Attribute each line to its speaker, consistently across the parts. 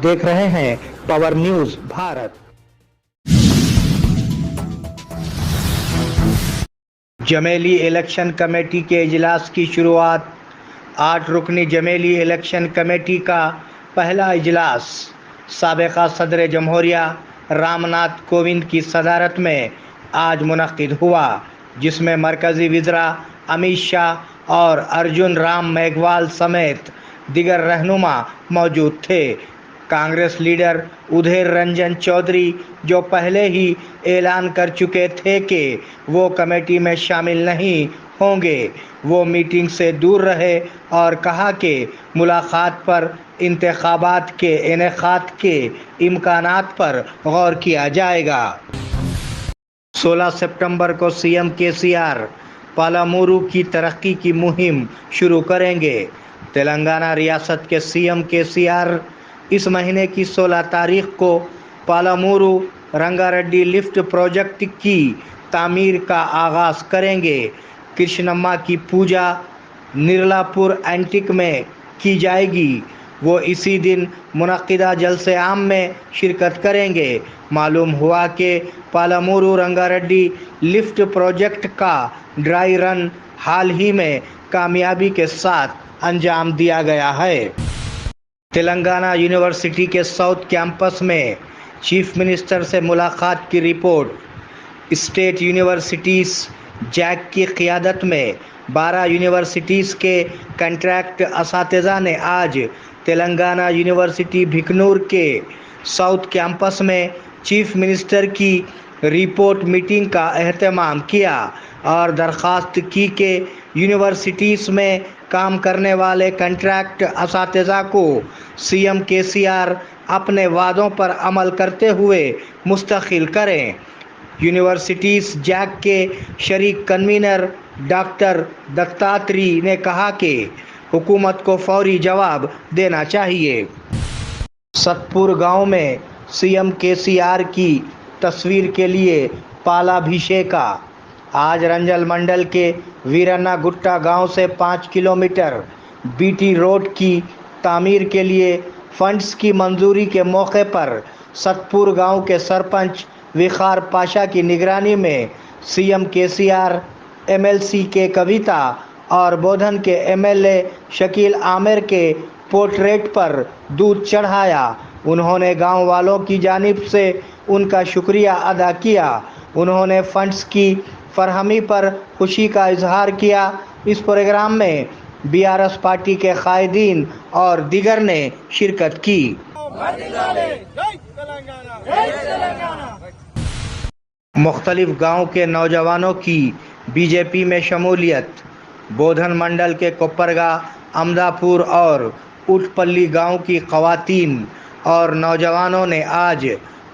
Speaker 1: देख रहे हैं पावर न्यूज भारत। जमेली इलेक्शन कमेटी के इजलास की शुरुआत। 8 रुकनी जमेली इलेक्शन कमेटी का पहला इजलास साबिक़ा सदर जमहूरिया रामनाथ कोविंद की सदारत में आज मुनक़्क़िद हुआ, जिसमें मरकज़ी वज़ीर अमित शाह और अर्जुन राम मेघवाल समेत दीगर रहनुमा मौजूद थे। कांग्रेस लीडर उधेर रंजन चौधरी, जो पहले ही ऐलान कर चुके थे कि वो कमेटी में शामिल नहीं होंगे, वो मीटिंग से दूर रहे और कहा कि मुलाकात पर इंतखाबात के इनेकाद के इम्कानात पर गौर किया जाएगा। 16 सितंबर को सीएम केसीआर पालामुरू की तरक्की की मुहिम शुरू करेंगे। तेलंगाना रियासत के सीएम केसीआर इस महीने की 16 तारीख को पालामुरू रंगारेड्डी लिफ्ट प्रोजेक्ट की तामीर का आगाज़ करेंगे। कृष्णम्मा की पूजा निर्लापुर एंटिक में की जाएगी। वो इसी दिन मुनक़्क़िदा जलसे आम में शिरकत करेंगे। मालूम हुआ कि पालामुरू रंगारेड्डी लिफ्ट प्रोजेक्ट का ड्राई रन हाल ही में कामयाबी के साथ अंजाम दिया गया है। तेलंगाना यूनिवर्सिटी के साउथ कैंपस में चीफ मिनिस्टर से मुलाकात की रिपोर्ट। स्टेट यूनिवर्सिटीज़ जैक की क़ियादत में 12 यूनिवर्सिटीज़ के कंट्रैक्ट असातिज़ा ने आज तेलंगाना यूनिवर्सिटी भिकनूर के साउथ कैंपस में चीफ मिनिस्टर की रिपोर्ट मीटिंग का एहतमाम किया और दरख्वास्त की कि यूनिवर्सिटीज़ में काम करने वाले कंट्रैक्ट असातिज़ा को सीएम केसीआर अपने वादों पर अमल करते हुए मुस्तकिल करें। यूनिवर्सिटीज़ जैक के शरीक कन्वीनर डॉक्टर दत्तात्रेय ने कहा कि हुकूमत को फौरी जवाब देना चाहिए। सतपुर गांव में सीएम केसीआर की तस्वीर के लिए पालाभिषेका। आज रंजल मंडल के वीरन्ना गुट्टा गांव से 5 किलोमीटर बीटी रोड की तामीर के लिए फंड्स की मंजूरी के मौके पर सतपुर गांव के सरपंच विखार पाशा की निगरानी में सीएम केसीआर, एमएलसी के कविता और बोधन के एमएलए शकील आमिर के पोर्ट्रेट पर दूध चढ़ाया। उन्होंने गांव वालों की जानिब से उनका शुक्रिया अदा किया। उन्होंने फंड्स की फरहमी पर खुशी का इजहार किया। इस प्रोग्राम में बीआरएस पार्टी के कायदीन और दीगर ने शिरकत की। मुख्तलिफ गांव के नौजवानों की बीजेपी में शमूलियत। बोधन मंडल के कोपरगा, अमदापुर और उटपल्ली गांव की खवातीन और नौजवानों ने आज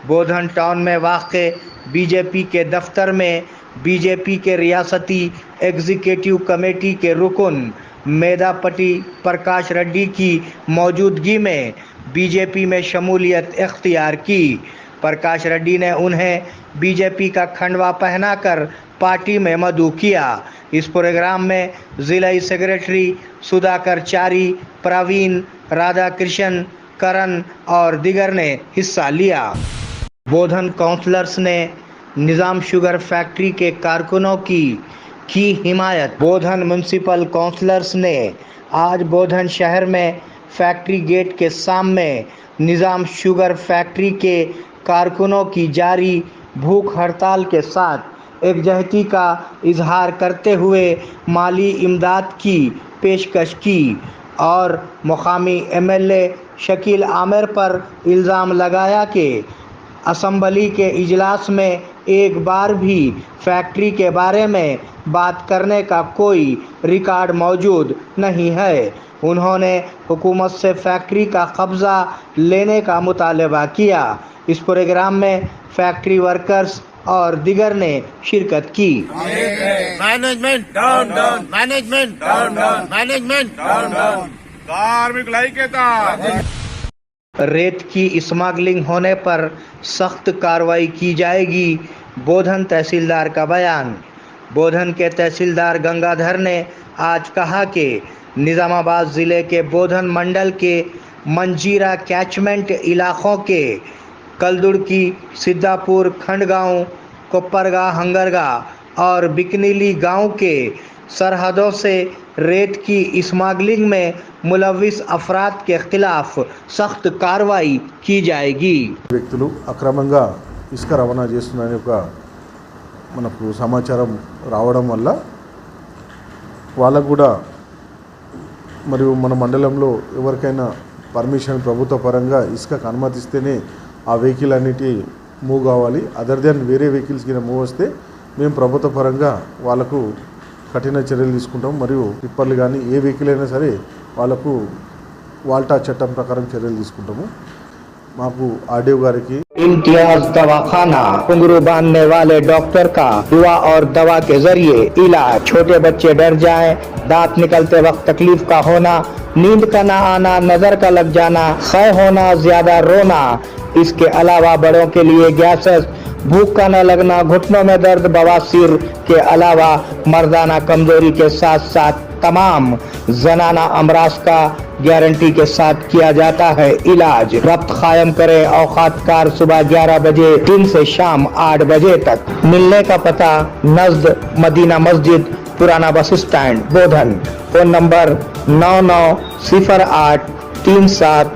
Speaker 1: बोधन टाउन में वाक़े बीजेपी के दफ्तर में बीजेपी के रियासती एग्जीक्यूटिव कमेटी के रुकन मेदापटी प्रकाश रेड्डी की मौजूदगी में बीजेपी में शमूलियत इख्तियार की। प्रकाश रेड्डी ने उन्हें बीजेपी का खंडवा पहनाकर पार्टी में मदऊ किया। इस प्रोग्राम में ज़िलाई सेक्रेटरी सुधाकर चारी, प्रवीण, राधा कृष्ण, करण और दीगर ने हिस्सा लिया। बोधन काउंसलर्स ने निज़ाम शुगर फैक्ट्री के कारकुनों की हिमायत। बोधन म्यूनसिपल काउंसलर्स ने आज बोधन शहर में फैक्ट्री गेट के सामने निज़ाम शुगर फैक्ट्री के कारकुनों की जारी भूख हड़ताल के साथ एकजुटता का इजहार करते हुए माली इमदाद की पेशकश की और मुकामी एमएलए शकील आमिर पर इल्ज़ाम लगाया कि असम्बली के इजलास में एक बार भी फैक्ट्री के बारे में बात करने का कोई रिकॉर्ड मौजूद नहीं है। उन्होंने हुकूमत से फैक्ट्री का कब्ज़ा लेने का मुतालबा किया। इस प्रोग्राम में फैक्ट्री वर्कर्स और दीगर ने शिरकत की।
Speaker 2: Management down down, management down down, management down down, कार्मिक ऐक्यता।
Speaker 1: रेत की स्मगलिंग होने पर सख्त कार्रवाई की जाएगी, बोधन तहसीलदार का बयान। बोधन के तहसीलदार गंगाधर ने आज कहा कि निज़ामाबाद ज़िले के बोधन मंडल के मंजीरा कैचमेंट इलाकों के कलदुर्गी, सिद्धापुर, खंडगांव, कोपरगांव, हंगरगांव और बिकनीली गांव के सरहदों से रेत की स्मगलिंग में मुलविस अफराद के खिलाफ सख्त कार्रवाई की जाएगी।
Speaker 3: వ్యక్తులు అక్రమంగా ఇసుక రవాణా చేస్తున్నారని ఒక మనకు సమాచారం రావడం వల్ల వాళ్ళకు కూడా మరియు మన మండలంలో ఎవరికైనా పర్మిషన్ ప్రభుత్వ పరంగా ఇసుకకు అనుమతిస్తేనే ఆ వెహికల్ అన్నిటి మూవ్ కావాలి. అదర్ దెన్ వేరే వెహికల్స్ కింద మూవ్ వస్తే మేము ప్రభుత్వ పరంగా వాళ్ళకు కఠిన చర్యలు తీసుకుంటాం. మరియు టిప్పర్లు కానీ ఏ వెహికల్ అయినా సరే వాళ్ళకు వాల్టా చట్టం ప్రకారం చర్యలు తీసుకుంటాము. మాకు ఆర్డీఓ గారికి
Speaker 1: इम्तियाज दवाखाना, घुंघरू बांधने वाले डॉक्टर का दुआ और दवा के जरिए इलाज। छोटे बच्चे डर जाएं, दांत निकलते वक्त तकलीफ का होना, नींद का ना आना, नजर का लग जाना, क्षय होना, ज्यादा रोना। इसके अलावा बड़ों के लिए गैसेस, भूख का न लगना, घुटनों में दर्द, बवासीर के अलावा मर्दाना कमजोरी के साथ साथ तमाम जनाना अमराज का गारंटी के साथ किया जाता है इलाज। रब्त कायम करें औकात कार सुबह 11 बजे दिन से शाम 8 बजे तक। मिलने का पता नज़द मदीना मस्जिद, पुराना बस स्टैंड, बोधन। Phone number 9908376175।